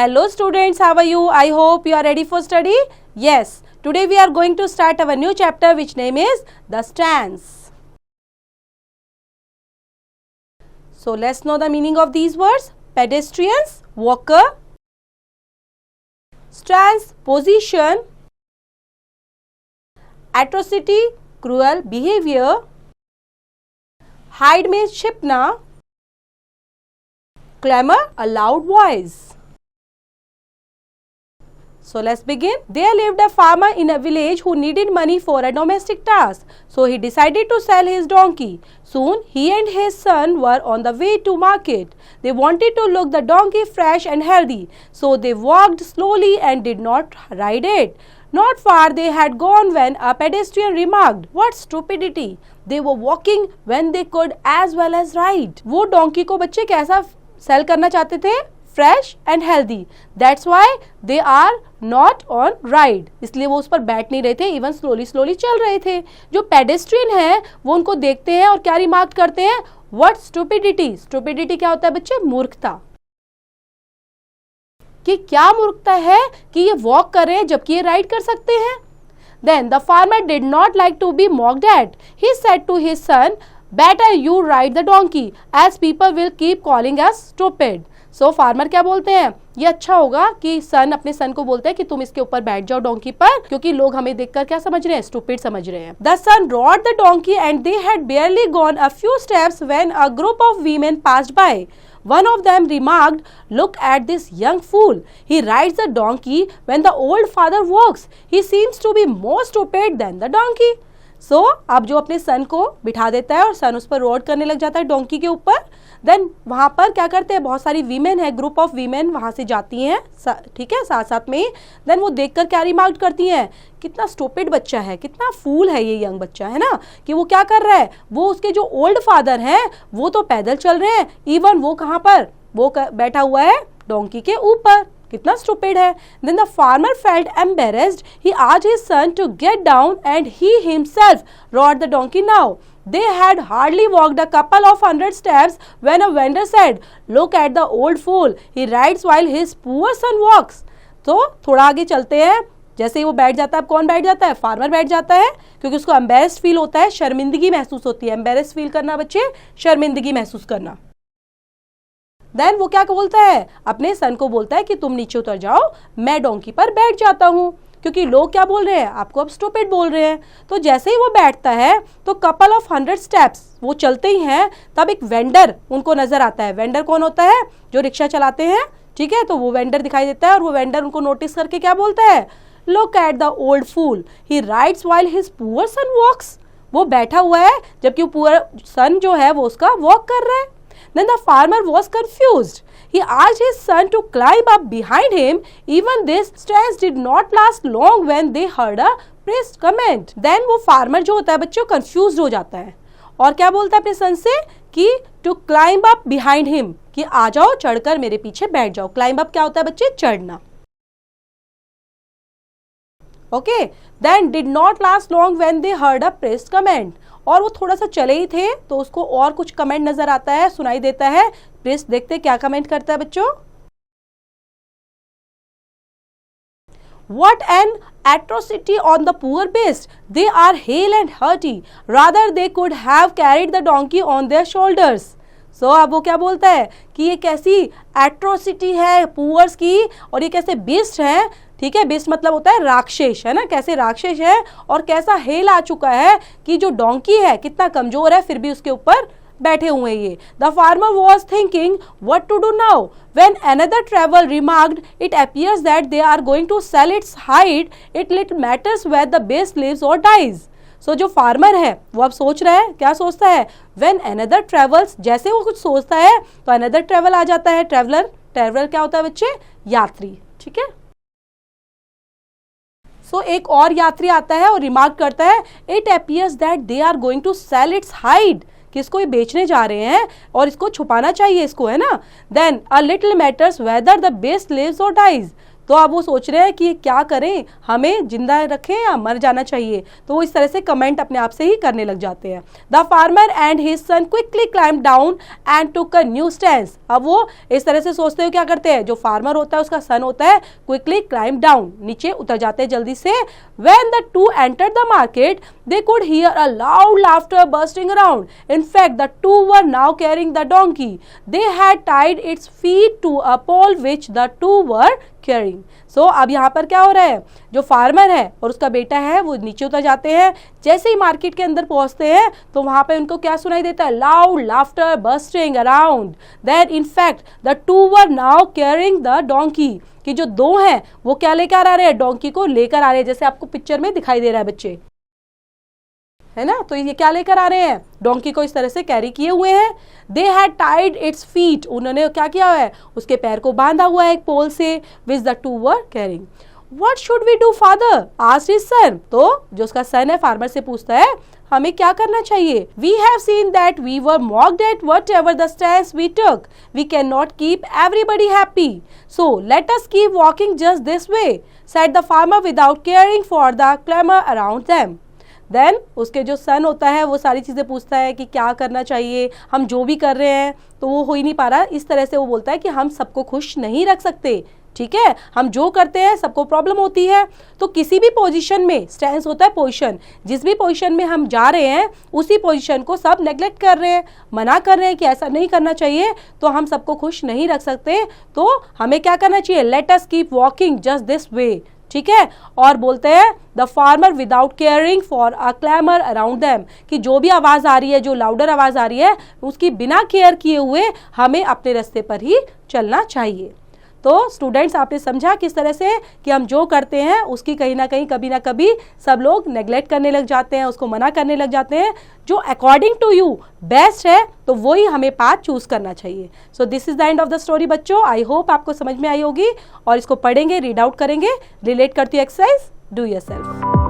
Hello students, how are you? I hope you are ready for study. Yes, today we are going to start our new chapter which name is the strands. So let's know the meaning of these words. Pedestrians, walker. Strands, position. Atrocity, cruel behavior. Hide means छिपना. Clamor, a loud voice. So let's begin. There lived a farmer in a village who needed money for a domestic task. So he decided to sell his donkey. Soon he and his son were on the way to market. They wanted to look the donkey fresh and healthy. So they walked slowly and did not ride it. Not far they had gone when a pedestrian remarked, "What stupidity! They were walking when they could as well as ride." वो donkey को बच्चे कैसा sell करना चाहते थे? Fresh and healthy. That's why they are not on ride. इसलिए वो उस पर बैठ नहीं रहे थे, इवन स्लोली स्लोली चल रहे थे. जो पेडेस्ट्रियन है वो उनको देखते हैं और क्या रिमार्क करते हैं? What stupidity. स्टूपिडिटी क्या होता है बच्चे? मूर्खता. कि क्या मूर्खता है कि ये वॉक कर रहे हैं जबकि ये राइड कर सकते हैं. Then the farmer did not like to be mocked at. He said to his son, "Better you ride the donkey, as people will keep calling us stupid." So farmer क्या बोलते हैं? ये अच्छा होगा कि सन अपने सन को बोलते हैं कि तुम इसके ऊपर बैठ जाओ डोंकी पर, क्योंकि लोग हमें देखकर क्या समझ रहे हैं? स्टूपिड समझ रहे हैं. The son rode the donkey and they had barely gone a few steps when a group of women passed by. One of them remarked, "Look at this young fool. He rides the donkey when the old father walks. He seems to be more stupid than the donkey." So, अब जो अपने सन को बिठा देता है और सन उस पर रोड करने लग जाता है डोंकी के ऊपर. देन वहाँ पर क्या करते हैं? बहुत सारी वीमेन है, ग्रुप ऑफ वीमेन वहाँ से जाती हैं, ठीक है, साथ साथ में. देन वो देखकर क्या रिमार्क करती हैं? कितना स्टूपिड बच्चा है, कितना फूल है ये यंग बच्चा, है ना. कि वो क्या कर रहा है? वो उसके जो ओल्ड फादर हैं वो तो पैदल चल रहे हैं, इवन वो कहाँ पर? वो बैठा हुआ है डोंकी के ऊपर. कितना स्टूपिड है. Then the farmer felt embarrassed. He asked his son to get down and he himself rode the donkey now. They had hardly walked a couple of hundred steps when a vendor said, "Look at the old fool. He rides while his poor son walks." तो थोड़ा आगे चलते हैं. जैसे ही वो बैठ जाता है, कौन बैठ जाता है? फार्मर बैठ जाता है, क्योंकि उसको एम्बेरेस्ड फील होता है, शर्मिंदगी महसूस होती है. एम्बेरेस्ड फील करना बच्चे, शर्मिंदगी महसूस करना. देन वो क्या बोलता है? अपने सन को बोलता है कि तुम नीचे उतर जाओ, मैं डोंकी पर बैठ जाता हूँ, क्योंकि लोग क्या बोल रहे हैं? आपको अब स्टूपिड बोल रहे हैं. तो जैसे ही वो बैठता है तो कपल ऑफ 100 स्टेप्स वो चलते ही हैं, तब एक वेंडर उनको नजर आता है. वेंडर कौन होता है? जो रिक्शा चलाते हैं, ठीक है. तो वो वेंडर दिखाई देता है और वो वेंडर उनको नोटिस करके क्या बोलता है? Look at the old fool, he rides while his poor son walks. वो बैठा हुआ है जबकि वो पुअर सन जो है वो उसका वॉक कर रहा है. Then the farmer was confused. He asked his son to climb up behind him. Even this stress did not last long when they heard a priest comment. Then वो farmer जो होता है बच्चों confused हो जाता है और क्या बोलता है अपने सन से कि to climb up behind him, कि आ जाओ, चढ़कर मेरे पीछे बैठ जाओ. Climb up क्या होता है बच्चे? चढ़ना. Okay. Then did not last long when they heard a priest comment. और वो थोड़ा सा चले ही थे तो उसको और कुछ कमेंट नजर आता है, सुनाई देता है. प्रिस्ट देखते क्या कमेंट करता है बच्चों? What an atrocity on the poor beast! They are hale and hearty. Rather they could have carried the donkey on their shoulders. So अब वो क्या बोलता है कि ये कैसी एट्रोसिटी है पुअर्स की, और ये कैसे बीस्ट है. ठीक है, बीस्ट मतलब होता है राक्षस, है ना. कैसे राक्षस है और कैसा हेल आ चुका है कि जो डोंकी है कितना कमजोर है, फिर भी उसके ऊपर बैठे हुए हैं ये. The farmer was thinking what to do now when another traveller remarked, "it appears that they are going to sell its hide. It little matters where the beast lives or dies." So जो farmer है वो अब सोच रहा है, क्या सोचता है? व्हेन अनदर ट्रेवल्स, जैसे वो कुछ सोचता है तो अनदर ट्रेवल आ जाता है. ट्रेवलर, ट्रेवलर क्या होता है बच्चे? यात्री. ठीक है. सो एक और यात्री आता है और रिमार्क करता है, "it appears that they are going to sell its hide." कि इसको ये बेचने जा रहे हैं और इसको छुपाना चाहिए इसको, है ना. Then a little matters whether the beast lives or dies. तो अब वो सोच रहे हैं कि क्या करें, हमें जिंदा रखें या मर जाना चाहिए। तो वो इस तरह से कमेंट अपने आप से ही करने लग जाते हैं। The farmer and his son quickly climb down and took a new stance. अब वो इस तरह से सोचते हुए क्या करते हैं, जो फार्मर होता है उसका सन होता है, क्विकली क्लाइम्ब डाउन, नीचे उतर जाते हैं जल्दी से। When the two entered the market they could hear a loud laughter bursting around. In fact the two were now carrying the donkey. They had tied its feet to a pole which the two were carrying. So अब यहाँ पर क्या हो रहा है, जो farmer है और उसका बेटा है वो नीचे उतर जाते हैं। जैसे ही मार्केट के अंदर पहुंचते हैं तो वहां पे उनको क्या सुनाई देता है, loud laughter bursting around. Then in fact the two were now carrying the donkey, कि जो दो हैं वो क्या लेकर आ रहे हैं, डोंकी को लेकर आ रहे हैं, जैसे आपको पिक्चर में दिखाई दे रहा है बच्चे, है ना। तो ये क्या लेकर आ रहे हैं, डोंकी को इस तरह से कैरी किए हुए हैं। They had tied its feet, उन्होंने क्या किया है, उसके पैर को बांधा हुआ है एक पोल से, विच the two were carrying. What should we do, father? asked his son. तो जो उसका सन है फार्मर से पूछता है, हमें क्या करना चाहिए। We have seen that we were mocked at whatever the stance we took. We cannot keep everybody happy. So let us keep walking just this way, said the farmer without caring for the clamor around them. Then उसके जो सन होता है वो सारी चीज़ें पूछता है कि क्या करना चाहिए, हम जो भी कर रहे हैं तो वो हो ही नहीं पा रहा। इस तरह से वो बोलता है कि हम सबको खुश नहीं रख सकते, ठीक है, हम जो करते हैं सबको प्रॉब्लम होती है। तो किसी भी पोजीशन में, स्टैंस होता है पोजीशन, जिस भी पोजीशन में हम जा रहे हैं उसी पोजीशन को सब नेग्लेक्ट कर रहे हैं, मना कर रहे हैं कि ऐसा नहीं करना चाहिए, तो हम सबको खुश नहीं रख सकते। तो हमें क्या करना चाहिए, let us keep walking just this way, ठीक है। और बोलते हैं the farmer without caring for a clamour around them, कि जो भी आवाज़ आ रही है, जो लाउडर आवाज़ आ रही है, उसकी बिना केयर किए हुए हमें अपने रास्ते पर ही चलना चाहिए। तो स्टूडेंट्स, आपने समझा किस तरह से कि हम जो करते हैं उसकी कहीं ना कहीं कभी ना कभी सब लोग नेग्लेक्ट करने लग जाते हैं, उसको मना करने लग जाते हैं। जो अकॉर्डिंग टू यू बेस्ट है तो वही हमें पाथ चूज करना चाहिए। So this is the end of the story बच्चों। आई होप आपको समझ में आई होगी और इसको पढ़ेंगे, रीड आउट करेंगे। रिलेट करती हूँ एक्सरसाइज, डू योरसेल्फ।